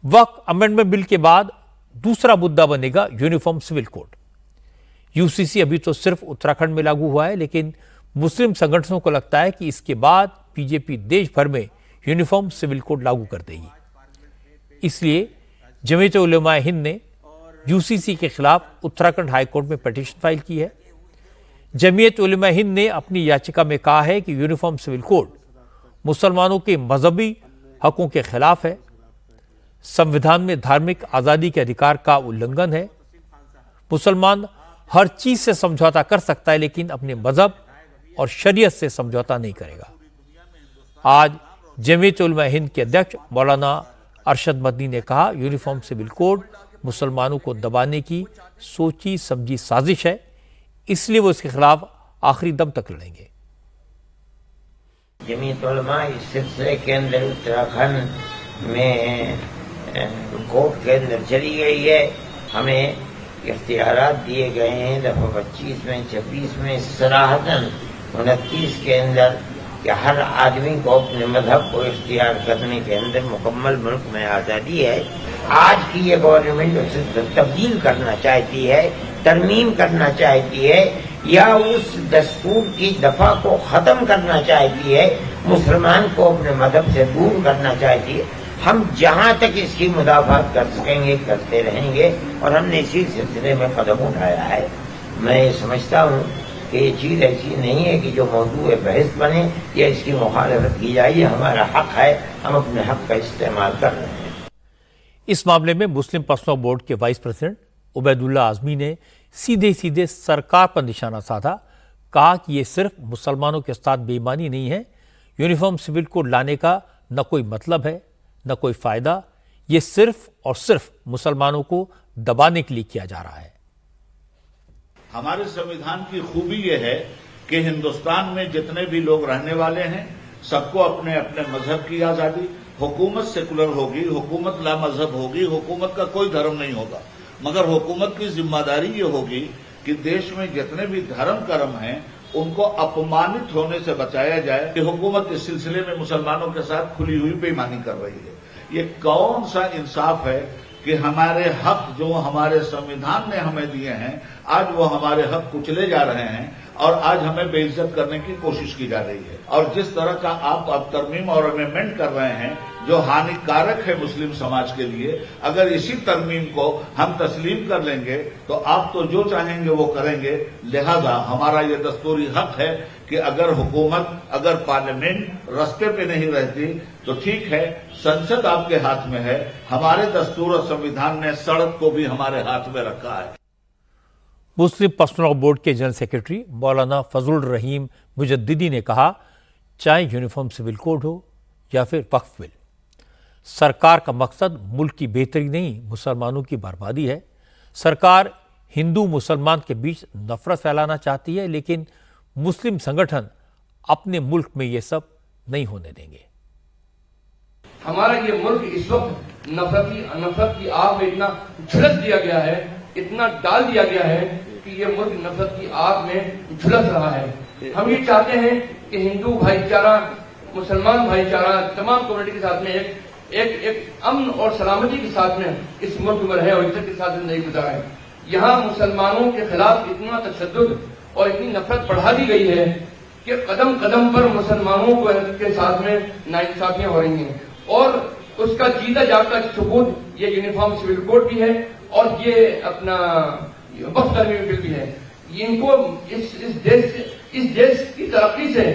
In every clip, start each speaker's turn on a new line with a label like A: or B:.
A: वक्फ amendment bill के बाद दूसरा मुद्दा बनेगा यूनिफॉर्म सिविल कोड। यूसीसी अभी तो सिर्फ उत्तराखंड में लागू हुआ है, लेकिन मुस्लिम संगठनों को लगता है कि इसके बाद बीजेपी देश भर में यूनिफॉर्म सिविल कोड लागू कर देगी। इसलिए जमीयत उलेमा हिंद ने यूसीसी के खिलाफ उत्तराखंड हाईकोर्ट में पिटीशन फाइल की है। जमीयत उलेमा हिंद ने अपनी याचिका में कहा है कि यूनिफॉर्म सिविल कोड मुसलमानों के मजहबी हकों के खिलाफ है, संविधान में धार्मिक आज़ादी के अधिकार का उल्लंघन है। मुसलमान हर चीज से समझौता कर सकता है, लेकिन अपने मजहब और शरीयत से समझौता नहीं करेगा। आज जमीयत उलमा हिंद के अध्यक्ष मौलाना अरशद मदनी ने कहा, यूनिफॉर्म सिविल कोड मुसलमानों को दबाने की सोची समझी साजिश है, इसलिए वो इसके खिलाफ आखिरी दम तक लड़ेंगे।
B: जमीयत उलमा इस सिलसिले के अंदर उत्तराखंड में कोर्ट के अंदर चली गई है। हमें इख्तियारात दिए गए हैं दफा 25 में 26 में सराहतन 29 के अंदर कि हर आदमी को अपने मजहब को इख्तियार करने के अंदर मुकम्मल मुल्क में आज़ादी है। आज की ये गवर्नमेंट उसे तब्दील करना चाहती है, तरमीम करना चाहती है, या उस दस्तूर की दफा को ख़त्म करना चाहती है, मुसलमान को अपने मजहब से दूर करना चाहती है। हम जहां तक इसकी मुदाफ़ात कर सकेंगे करते रहेंगे और हमने इसी सिलसिले में कदम उठाया है। मैं ये समझता हूँ कि ये चीज़ ऐसी नहीं है कि जो मौजूद बहस बने या इसकी मुखालफत की जाए। ये हमारा हक है, हम अपने हक का इस्तेमाल कर रहे हैं।
A: इस मामले में मुस्लिम पर्सनल बोर्ड के वाइस प्रेसिडेंट उबैदुल्ला आजमी ने सीधे सीधे सरकार पर निशाना साधा। कहा कि ये सिर्फ मुसलमानों के साथ बेईमानी नहीं है, यूनिफॉर्म सिविल कोड लाने का न कोई मतलब है न कोई फायदा, ये सिर्फ और सिर्फ मुसलमानों को दबाने के लिए किया जा रहा है।
C: हमारे संविधान की खूबी यह है कि हिंदुस्तान में जितने भी लोग रहने वाले हैं सबको अपने अपने मजहब की आजादी, हुकूमत सेकुलर होगी, हुकूमत ला मजहब होगी, हुकूमत का कोई धर्म नहीं होगा, मगर हुकूमत की जिम्मेदारी ये होगी कि देश में जितने भी धर्म कर्म हैं उनको अपमानित होने से बचाया जाए। कि हुकूमत इस सिलसिले में मुसलमानों के साथ खुली हुई बेईमानी कर रही है। ये कौन सा इंसाफ है कि हमारे हक जो हमारे संविधान ने हमें दिए हैं, आज वो हमारे हक कुचले जा रहे हैं और आज हमें बेइज्जत करने की कोशिश की जा रही है। और जिस तरह का आप अब तरमीम और अमेंडमेंट कर रहे हैं जो हानिकारक है मुस्लिम समाज के लिए, अगर इसी तरमीम को हम तस्लीम कर लेंगे तो आप तो जो चाहेंगे वो करेंगे। लिहाजा हमारा ये दस्तूरी हक है कि अगर हुकूमत, अगर पार्लियामेंट रास्ते पे नहीं रहती तो ठीक है, संसद आपके हाथ में है। हमारे दस्तूर और संविधान ने सड़क को भी हमारे हाथ में रखा है।
A: मुस्लिम पर्सनल बोर्ड के जनरल सेक्रेटरी मौलाना फजलुर रहीम मुजद्दिदी ने कहा, चाहे यूनिफॉर्म सिविल कोड हो या फिर वक्फ बिल, सरकार का मकसद मुल्क की बेहतरी नहीं, मुसलमानों की बर्बादी है। सरकार हिंदू मुसलमान के बीच नफरत फैलाना चाहती है, लेकिन मुस्लिम संगठन अपने मुल्क में ये सब नहीं होने देंगे।
D: हमारा ये मुल्क इस वक्त नफरत की आग में इतना झुलस दिया गया है, इतना डाल दिया गया है कि ये मुल्क नफरत की आग में झुलस रहा है। हम ये चाहते हैं कि हिंदू भाईचारा, मुसलमान भाईचारा, तमाम कम्युनिटी के साथ में एक अमन और सलामती के साथ में इस मुल्क में रहे और इज्जत के साथ जिंदगी गुजारे। यहाँ मुसलमानों के खिलाफ इतना तशद्दुद और इतनी नफरत बढ़ा दी गई है कि कदम कदम पर मुसलमानों के साथ में नाइंसाफियां हो रही हैं और उसका जीता जागता सबूत ये यूनिफॉर्म सिविल कोड भी है और ये अपना वक्फ तरमीम बिल भी है। इनको इस देश की तरक्की से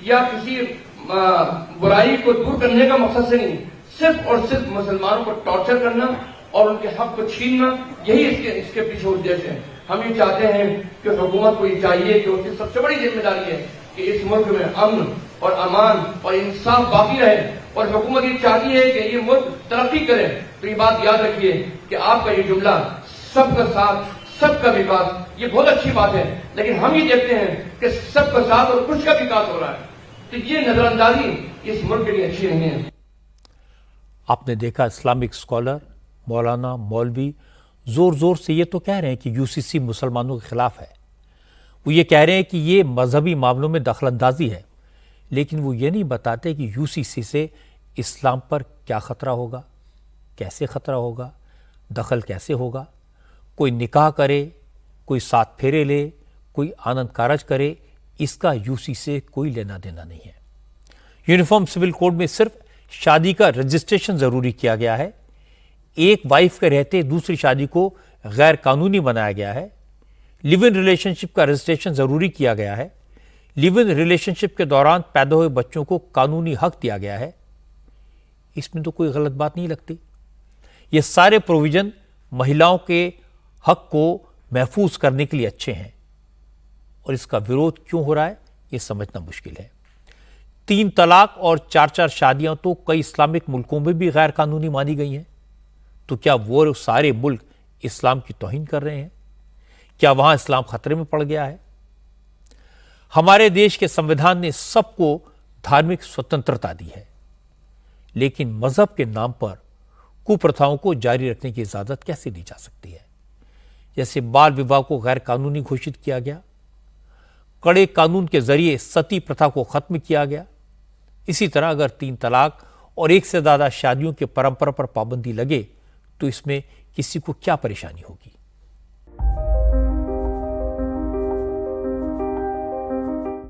D: या किसी बुराई को दूर करने का मकसद से नहीं, सिर्फ और सिर्फ मुसलमानों को टॉर्चर करना और उनके हक को छीनना, यही इसके पीछे उद्देश्य है। हम ये चाहते हैं कि हुकूमत को ये चाहिए कि उसकी सबसे बड़ी जिम्मेदारी है कि इस मुल्क में अमन और अमान और इंसाफ बाकी रहे और हुकूमत ये चाहती है कि ये मुल्क तरक्की करे। तो ये बात याद रखिए कि आपका ये जुमला सबका साथ सबका विकास, ये बहुत अच्छी बात है, लेकिन हम ये देखते हैं कि सबका साथ और कुछ का विकास हो रहा है, तो ये नजरअंदाजी इस मुल्क के लिए अच्छी नहीं है।
A: आपने देखा इस्लामिक स्कॉलर, मौलाना, मौलवी जोर जोर से ये तो कह रहे हैं कि यूसीसी मुसलमानों के खिलाफ है। वो ये कह रहे हैं कि ये मजहबी मामलों में दखलंदाजी है, लेकिन वो ये नहीं बताते कि यूसीसी से इस्लाम पर क्या खतरा होगा। कैसे खतरा होगा, दखल कैसे होगा, कोई निकाह करे, कोई 7 फेरे ले, कोई आनंद कारज करे, इसका यूसी से कोई लेना देना नहीं है। यूनिफॉर्म सिविल कोड में सिर्फ शादी का रजिस्ट्रेशन जरूरी किया गया है। एक वाइफ के रहते दूसरी शादी को गैर कानूनी बनाया गया है। लिव इन रिलेशनशिप का रजिस्ट्रेशन जरूरी किया गया है। लिव इन रिलेशनशिप के दौरान पैदा हुए बच्चों को कानूनी हक दिया गया है। इसमें तो कोई गलत बात नहीं लगती। ये सारे प्रोविजन महिलाओं के हक को महफूज करने के लिए अच्छे हैं और इसका विरोध क्यों हो रहा है ये समझना मुश्किल है। 3 तलाक और 4-4 शादियां तो कई इस्लामिक मुल्कों में भी गैर कानूनी मानी गई हैं। तो क्या वो सारे मुल्क इस्लाम की तौहीन कर रहे हैं? क्या वहां इस्लाम खतरे में पड़ गया है? हमारे देश के संविधान ने सबको धार्मिक स्वतंत्रता दी है, लेकिन मजहब के नाम पर कुप्रथाओं को जारी रखने की इजाजत कैसे दी जा सकती है? जैसे बाल विवाह को गैर कानूनी घोषित किया गया, कड़े कानून के जरिए सती प्रथा को खत्म किया गया, इसी तरह अगर 3 तलाक और 1 से ज्यादा शादियों की परंपरा पर पाबंदी लगे तो इसमें किसी को क्या परेशानी होगी?